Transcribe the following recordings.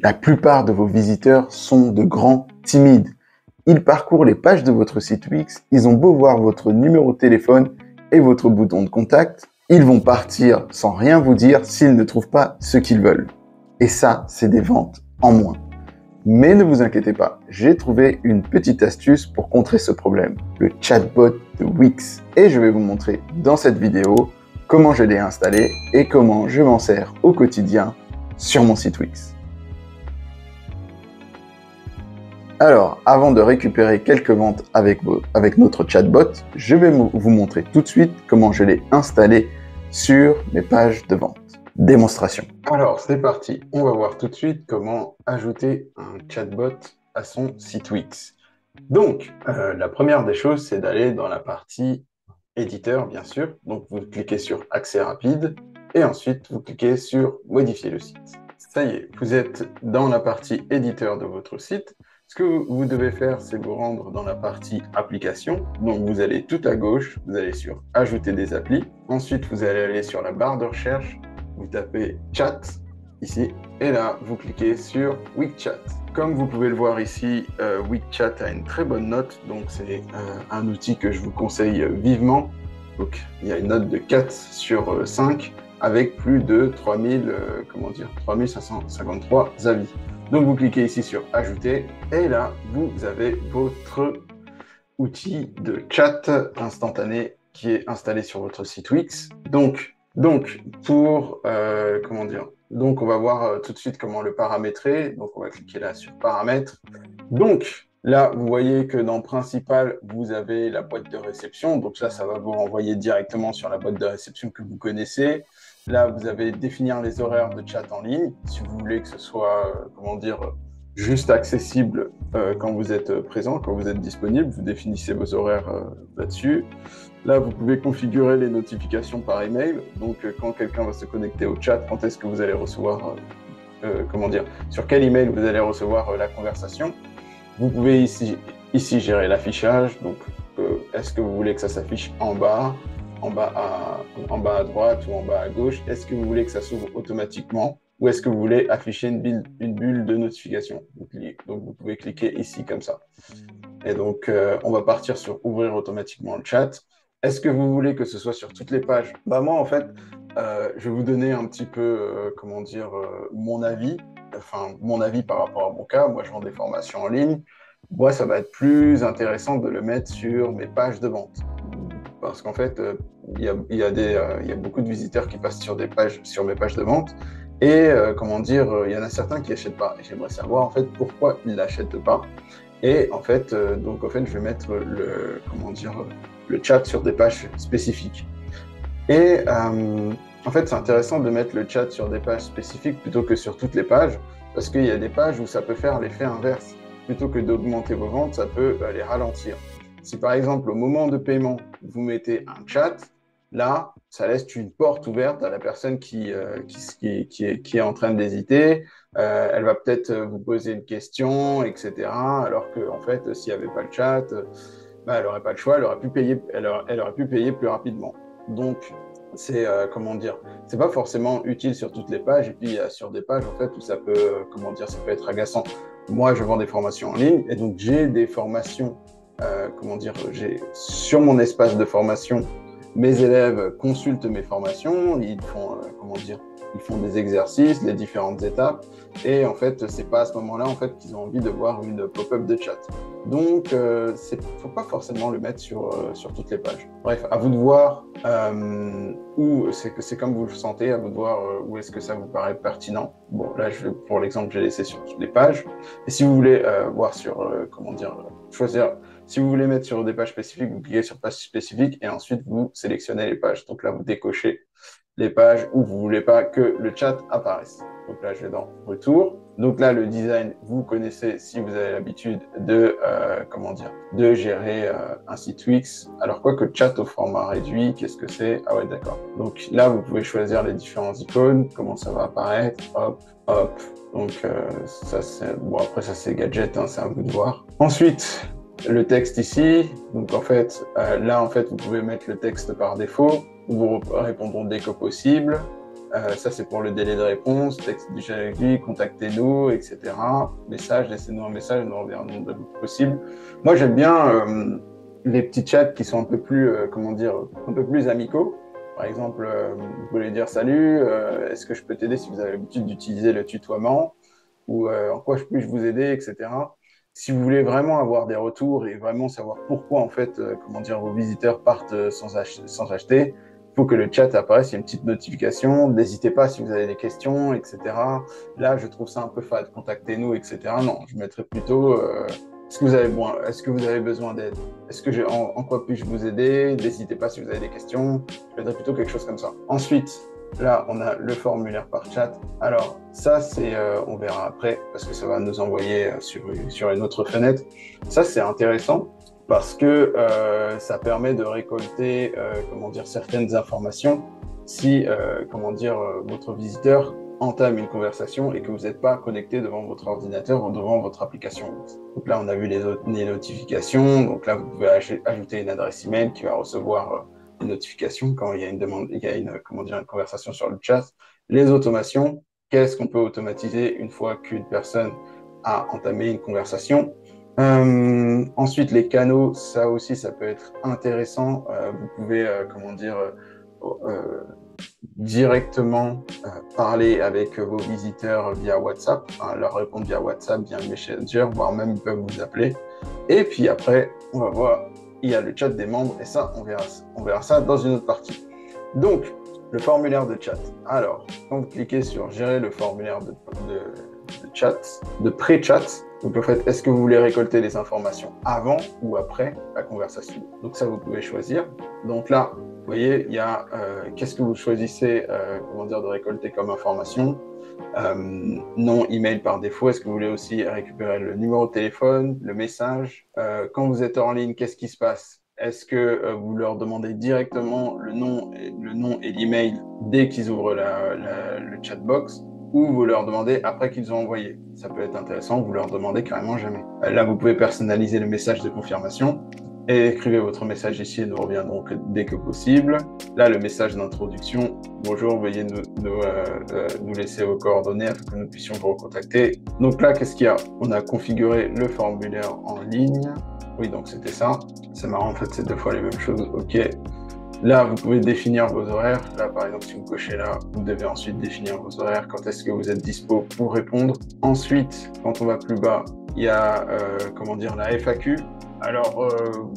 La plupart de vos visiteurs sont de grands timides. Ils parcourent les pages de votre site Wix, ils ont beau voir votre numéro de téléphone et votre bouton de contact, ils vont partir sans rien vous dire s'ils ne trouvent pas ce qu'ils veulent. Et ça, c'est des ventes en moins. Mais ne vous inquiétez pas, j'ai trouvé une petite astuce pour contrer ce problème, le chatbot de Wix. Et je vais vous montrer dans cette vidéo comment je l'ai installé et comment je m'en sers au quotidien sur mon site Wix. Alors, avant de récupérer quelques ventes avec notre chatbot, je vais vous montrer tout de suite comment je l'ai installé sur mes pages de vente. Démonstration. Alors, c'est parti. On va voir tout de suite comment ajouter un chatbot à son site Wix. Donc, la première des choses, c'est d'aller dans la partie éditeur, bien sûr. Donc, vous cliquez sur Accès rapide et ensuite, vous cliquez sur Modifier le site. Ça y est, vous êtes dans la partie éditeur de votre site. Ce que vous devez faire, c'est vous rendre dans la partie application. Donc, vous allez tout à gauche, vous allez sur Ajouter des applis. Ensuite, vous allez aller sur la barre de recherche, vous tapez Chat ici, et là, vous cliquez sur WixChat. Comme vous pouvez le voir ici, WixChat a une très bonne note, donc c'est un outil que je vous conseille vivement. Donc, il y a une note de 4 sur 5 avec plus de 3553 avis. Donc, vous cliquez ici sur Ajouter et là, vous avez votre outil de chat instantané qui est installé sur votre site Wix. Donc on va voir tout de suite comment le paramétrer. Donc, on va cliquer là sur Paramètres. Donc, là, vous voyez que dans Principal, vous avez la boîte de réception. Donc là, ça va vous renvoyer directement sur la boîte de réception que vous connaissez. Là, vous avez définir les horaires de chat en ligne. Si vous voulez que ce soit, juste accessible quand vous êtes présent, quand vous êtes disponible, vous définissez vos horaires là-dessus. Là, vous pouvez configurer les notifications par email. Donc, quand quelqu'un va se connecter au chat, quand est-ce que vous allez recevoir, sur quel email vous allez recevoir la conversation. Vous pouvez ici gérer l'affichage. Donc, est-ce que vous voulez que ça s'affiche en bas à droite ou en bas à gauche? Est-ce que vous voulez que ça s'ouvre automatiquement ou est-ce que vous voulez afficher une bulle de notification? Donc, vous pouvez cliquer ici comme ça. Et donc, on va partir sur ouvrir automatiquement le chat. Est-ce que vous voulez que ce soit sur toutes les pages? Moi, en fait, je vais vous donner un petit peu, mon avis. Enfin, mon avis par rapport à mon cas. Moi, je vends des formations en ligne. Moi, ça va être plus intéressant de le mettre sur mes pages de vente. Parce qu'en fait, il y a beaucoup de visiteurs qui passent sur mes pages de vente. Et il y en a certains qui n'achètent pas. Et j'aimerais savoir en fait pourquoi ils n'achètent pas. Et en fait, je vais mettre le chat sur des pages spécifiques. Et en fait, c'est intéressant de mettre le chat sur des pages spécifiques plutôt que sur toutes les pages, parce qu'il y a des pages où ça peut faire l'effet inverse. Plutôt que d'augmenter vos ventes, ça peut les ralentir. Si par exemple, au moment de paiement, vous mettez un chat, là, ça laisse une porte ouverte à la personne qui est en train d'hésiter. Elle va peut-être vous poser une question, etc. Alors que, en fait, s'il n'y avait pas le chat, elle n'aurait pas le choix, elle aurait pu payer plus rapidement. Donc, c'est c'est pas forcément utile sur toutes les pages. Et puis, il y a sur des pages, en fait, où ça peut, ça peut être agaçant. Moi, je vends des formations en ligne et donc j'ai des formations, sur mon espace de formation, mes élèves consultent mes formations, ils font, ils font des exercices, les différentes étapes, et en fait, c'est pas à ce moment-là en fait qu'ils ont envie de voir une pop-up de chat. Donc, faut pas forcément le mettre sur toutes les pages. Bref, à vous de voir où c'est comme vous le sentez, à vous de voir où est-ce que ça vous paraît pertinent. Bon, là, pour l'exemple, j'ai laissé sur toutes les pages. Et si vous voulez voir sur choisir. Si vous voulez mettre sur des pages spécifiques, vous cliquez sur pages spécifiques et ensuite vous sélectionnez les pages. Donc là, vous décochez les pages où vous voulez pas que le chat apparaisse. Donc là, je vais dans Retour. Donc là, le design, vous connaissez si vous avez l'habitude de gérer un site Wix. Alors quoi que chat au format réduit, qu'est-ce que c'est? Ah ouais, d'accord. Donc là, vous pouvez choisir les différentes icônes, comment ça va apparaître, hop, hop. Donc ça c'est bon, après ça c'est gadget, hein, c'est à vous de voir. Ensuite, le texte ici. Donc en fait, là en fait, vous pouvez mettre le texte par défaut. Vous répondront dès que possible. Ça, c'est pour le délai de réponse, texte déjà réglé, contactez-nous, etc. Message, laissez-nous un message, nous reviendrons dès que possible. Moi, j'aime bien les petits chats qui sont un peu plus, comment dire, un peu plus amicaux. Par exemple, vous pouvez dire salut, est-ce que je peux t'aider si vous avez l'habitude d'utiliser le tutoiement ou en quoi je puis vous aider, etc. Si vous voulez vraiment avoir des retours et vraiment savoir pourquoi en fait, comment dire, vos visiteurs partent sans acheter, il faut que le chat apparaisse, il y a une petite notification. N'hésitez pas si vous avez des questions, etc. Là, je trouve ça un peu fade. Contactez-nous, etc. Non, je mettrais plutôt est-ce que vous avez besoin d'aide? Est-ce que en quoi puis-je vous aider? N'hésitez pas si vous avez des questions. Je mettrais plutôt quelque chose comme ça. Ensuite, là, on a le formulaire par chat. Alors, ça, on verra après, parce que ça va nous envoyer sur une autre fenêtre. Ça, c'est intéressant parce que ça permet de récolter, comment dire, certaines informations si, votre visiteur entame une conversation et que vous n'êtes pas connecté devant votre ordinateur ou devant votre application. Donc là, on a vu les notifications. Donc là, vous pouvez ajouter une adresse email qui va recevoir une notification quand il y a une demande, il y a une conversation sur le chat. Les automations, qu'est-ce qu'on peut automatiser une fois qu'une personne a entamé une conversation? Ensuite, les canaux, ça aussi, ça peut être intéressant. Vous pouvez, directement parler avec vos visiteurs via WhatsApp, leur répondre via WhatsApp, via Messenger, voire même ils peuvent vous appeler. Et puis après, on va voir, il y a le chat des membres et ça, on verra ça dans une autre partie. Donc, le formulaire de chat. Alors, quand vous cliquez sur gérer le formulaire de chat, de pré-chat, donc en fait, est-ce que vous voulez récolter les informations avant ou après la conversation? Donc ça, vous pouvez choisir. Donc là, vous voyez, il y a qu'est-ce que vous choisissez de récolter comme information. Nom, email par défaut. Est-ce que vous voulez aussi récupérer le numéro de téléphone, le message? Quand vous êtes en ligne, qu'est-ce qui se passe? Est-ce que vous leur demandez directement le nom et l'email dès qu'ils ouvrent le chatbox ou vous leur demandez après qu'ils ont envoyé? Ça peut être intéressant, vous leur demandez carrément jamais. Là, vous pouvez personnaliser le message de confirmation et écrivez votre message ici et nous reviendrons dès que possible. Là, le message d'introduction. Bonjour, veuillez nous laisser vos coordonnées afin que nous puissions vous recontacter. Donc là, qu'est-ce qu'il y a? On a configuré le formulaire en ligne. Oui, donc c'était ça. C'est marrant, en fait, c'est deux fois les mêmes choses. OK. Là, vous pouvez définir vos horaires. Là, par exemple, si vous cochez là, vous devez ensuite définir vos horaires. Quand est-ce que vous êtes dispo pour répondre? Ensuite, quand on va plus bas, il y a la FAQ. Alors,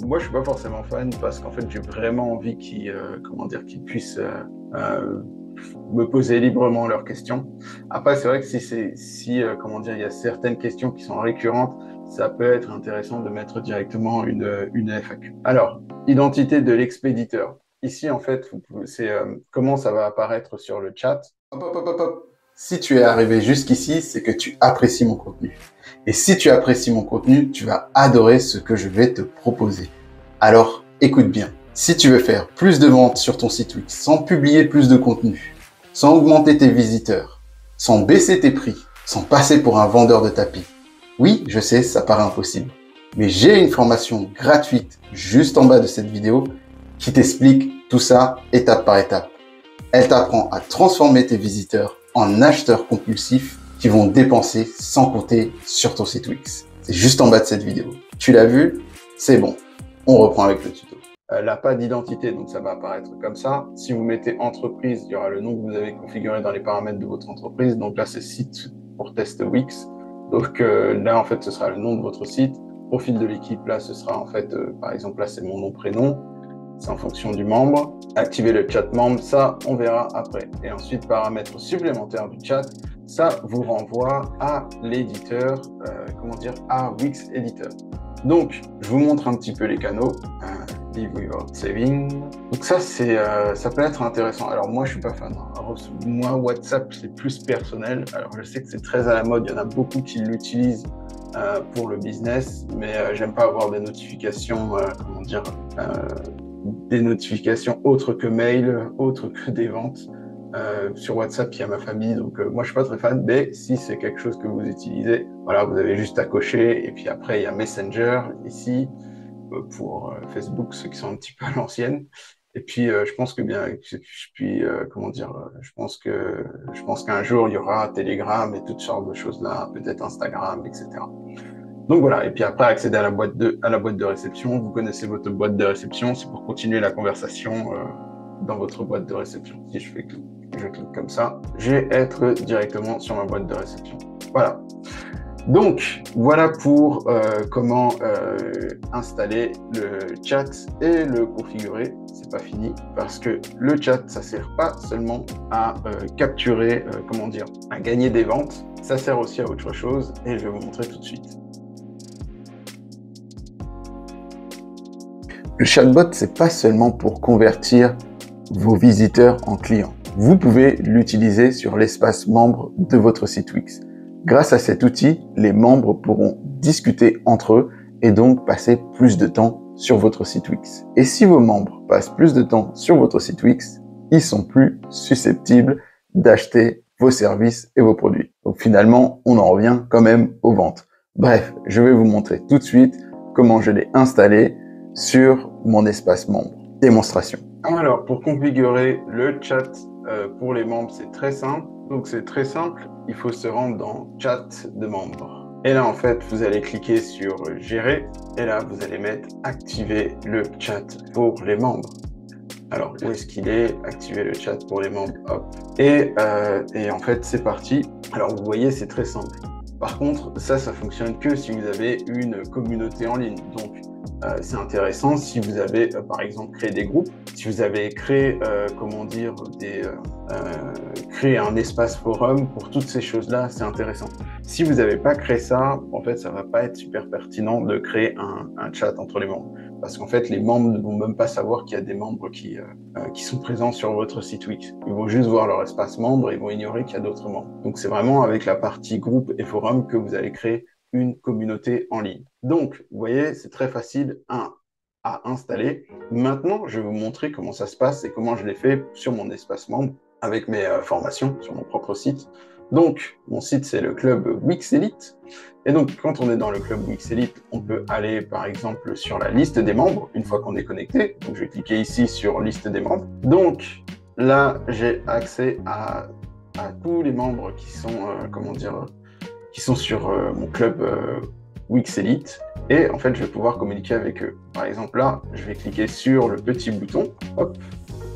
moi, je suis pas forcément fan parce qu'en fait, j'ai vraiment envie qu'ils puissent me poser librement leurs questions. Après, c'est vrai que il y a certaines questions qui sont récurrentes, ça peut être intéressant de mettre directement une FAQ. Alors, identité de l'expéditeur. Ici, en fait, c'est comment ça va apparaître sur le chat. Hop, hop, hop, hop, hop. Si tu es arrivé jusqu'ici, c'est que tu apprécies mon contenu. Et si tu apprécies mon contenu, tu vas adorer ce que je vais te proposer. Alors, écoute bien. Si tu veux faire plus de ventes sur ton site Wix sans publier plus de contenu, sans augmenter tes visiteurs, sans baisser tes prix, sans passer pour un vendeur de tapis, oui, je sais, ça paraît impossible. Mais j'ai une formation gratuite juste en bas de cette vidéo qui t'explique tout ça étape par étape. Elle t'apprend à transformer tes visiteurs en acheteurs compulsifs qui vont dépenser sans compter sur ton site Wix. C'est juste en bas de cette vidéo. Tu l'as vu? C'est bon. On reprend avec le tuto. Là, pas d'identité, donc ça va apparaître comme ça. Si vous mettez entreprise, il y aura le nom que vous avez configuré dans les paramètres de votre entreprise. Donc là, c'est site pour test Wix. Donc là, en fait, ce sera le nom de votre site. Profil de l'équipe, là, ce sera en fait, par exemple, là, c'est mon nom, prénom. C'est en fonction du membre. Activer le chat membre, ça, on verra après. Et ensuite, paramètres supplémentaires du chat, ça vous renvoie à l'éditeur, à Wix Editor. Donc, je vous montre un petit peu les canaux. Live without saving. Donc ça, ça peut être intéressant. Alors moi, je suis pas fan. Alors, moi, WhatsApp, c'est plus personnel. Alors je sais que c'est très à la mode. Il y en a beaucoup qui l'utilisent pour le business, mais j'aime pas avoir des notifications, des notifications autres que mail, autres que des ventes. Sur WhatsApp, il y a ma famille, donc moi je suis pas très fan, mais si c'est quelque chose que vous utilisez, voilà, vous avez juste à cocher. Et puis après, il y a Messenger ici pour Facebook, ceux qui sont un petit peu à l'ancienne. Et puis, je pense que bien, comment dire, je pense qu'un jour, il y aura Telegram et toutes sortes de choses là, peut-être Instagram, etc. Donc voilà, et puis après, accéder à la boîte de réception. Vous connaissez votre boîte de réception, c'est pour continuer la conversation dans votre boîte de réception. Si je clique comme ça, je vais être directement sur ma boîte de réception. Voilà. Donc, voilà pour comment installer le chat et le configurer. C'est pas fini parce que le chat, ça sert pas seulement à capturer, comment dire, à gagner des ventes. Ça sert aussi à autre chose et je vais vous montrer tout de suite. Le chatbot, c'est pas seulement pour convertir vos visiteurs en clients. Vous pouvez l'utiliser sur l'espace membre de votre site Wix. Grâce à cet outil, les membres pourront discuter entre eux et donc passer plus de temps sur votre site Wix. Et si vos membres passent plus de temps sur votre site Wix, ils sont plus susceptibles d'acheter vos services et vos produits. Donc finalement, on en revient quand même aux ventes. Bref, je vais vous montrer tout de suite comment je l'ai installé sur mon espace membre. Démonstration. Alors, pour configurer le chat pour les membres, c'est très simple. Donc, c'est très simple. Il faut se rendre dans Chat de membres. Et là, en fait, vous allez cliquer sur Gérer. Et là, vous allez mettre Activer le chat pour les membres. Alors, où est-ce qu'il est? Activer le chat pour les membres. Hop. Et en fait, c'est parti. Alors, vous voyez, c'est très simple. Par contre, ça fonctionne que si vous avez une communauté en ligne. Donc, c'est intéressant si vous avez, par exemple, créé des groupes, si vous avez créé, comment dire, créé un espace forum pour toutes ces choses-là, c'est intéressant. Si vous n'avez pas créé ça, en fait, ça va pas être super pertinent de créer un chat entre les membres. Parce qu'en fait, les membres ne vont même pas savoir qu'il y a des membres qui sont présents sur votre site Wix. Ils vont juste voir leur espace membre et ils vont ignorer qu'il y a d'autres membres. Donc, c'est vraiment avec la partie groupe et forum que vous allez créer une communauté en ligne. Donc, vous voyez, c'est très facile à installer. Maintenant, je vais vous montrer comment ça se passe et comment je l'ai fait sur mon espace membre avec mes formations sur mon propre site. Donc, mon site, c'est le club Wix Elite. Et donc, quand on est dans le club Wix Elite, on peut aller, par exemple, sur la liste des membres, une fois qu'on est connecté. Donc, je vais cliquer ici sur liste des membres. Donc, là, j'ai accès à tous les membres qui sont, comment dire, qui sont sur mon club Wix Elite. Et en fait, je vais pouvoir communiquer avec eux. Par exemple, là, je vais cliquer sur le petit bouton. Hop.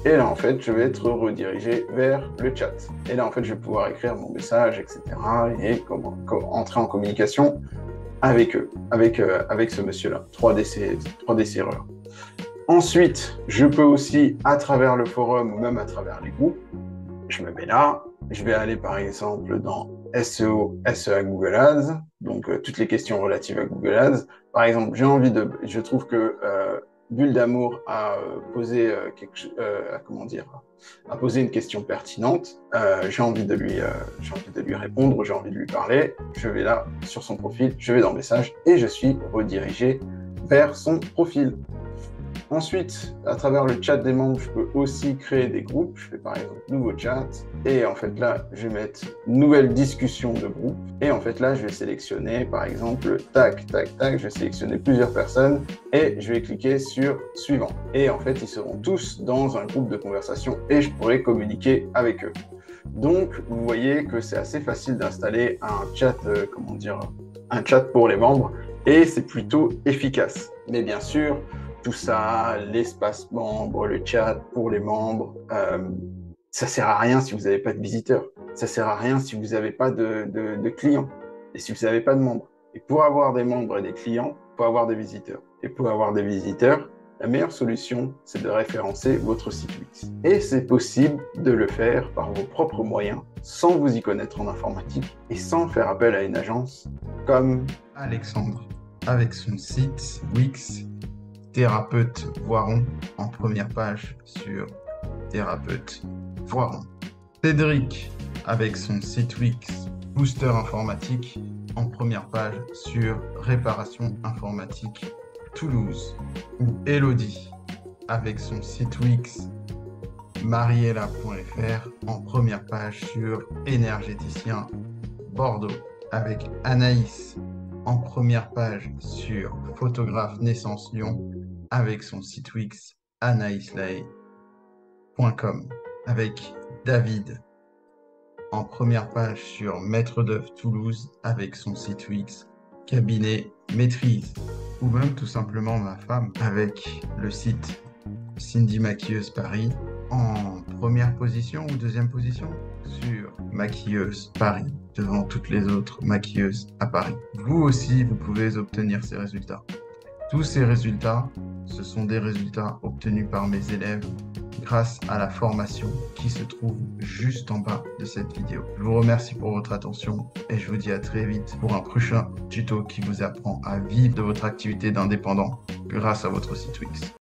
Et là, en fait, je vais être redirigé vers le chat. Et là, en fait, je vais pouvoir écrire mon message, etc. et entrer en communication avec eux, avec ce monsieur-là, 3D serreur. Ensuite, je peux aussi, à travers le forum ou même à travers les groupes, je me mets là, je vais aller par exemple dans SEO, SEA Google Ads, donc toutes les questions relatives à Google Ads. Par exemple, je trouve que Bulle d'amour a posé a posé une question pertinente. J'ai envie de lui répondre, j'ai envie de lui parler. Je vais là sur son profil, je vais dans Messages et je suis redirigé vers son profil. Ensuite, à travers le chat des membres, je peux aussi créer des groupes. Je fais par exemple nouveau chat. Et en fait là, je vais mettre nouvelle discussion de groupe. Et en fait là, je vais sélectionner par exemple tac, tac, tac. Je vais sélectionner plusieurs personnes et je vais cliquer sur suivant. Et en fait, ils seront tous dans un groupe de conversation et je pourrai communiquer avec eux. Donc, vous voyez que c'est assez facile d'installer un chat, un chat pour les membres et c'est plutôt efficace. Mais bien sûr, tout ça, l'espace membre, le chat pour les membres, ça sert à rien si vous n'avez pas de visiteurs. Ça sert à rien si vous n'avez pas de clients et si vous n'avez pas de membres. Et pour avoir des membres et des clients, il faut avoir des visiteurs. Et pour avoir des visiteurs, la meilleure solution, c'est de référencer votre site Wix. Et c'est possible de le faire par vos propres moyens, sans vous y connaître en informatique et sans faire appel à une agence comme Alexandre, avec son site Wix Thérapeute Voiron en première page sur Thérapeute Voiron. Cédric avec son site Wix Booster Informatique en première page sur Réparation Informatique Toulouse. Ou Elodie avec son site Wix mariella.fr en première page sur Énergéticien Bordeaux. Avec Anaïs en première page sur Photographe Naissance Lyon avec son site Wix Anaïs Lae wix.com avec David en première page sur Maître d'œuvre Toulouse avec son site Wix, cabinet maîtrise, ou même tout simplement ma femme avec le site Cindy Maquilleuse Paris en première position ou deuxième position sur Maquilleuse Paris devant toutes les autres maquilleuses à Paris. Vous aussi, vous pouvez obtenir ces résultats. Tous ces résultats, ce sont des résultats obtenus par mes élèves grâce à la formation qui se trouve juste en bas de cette vidéo. Je vous remercie pour votre attention et je vous dis à très vite pour un prochain tuto qui vous apprend à vivre de votre activité d'indépendant grâce à votre site Wix.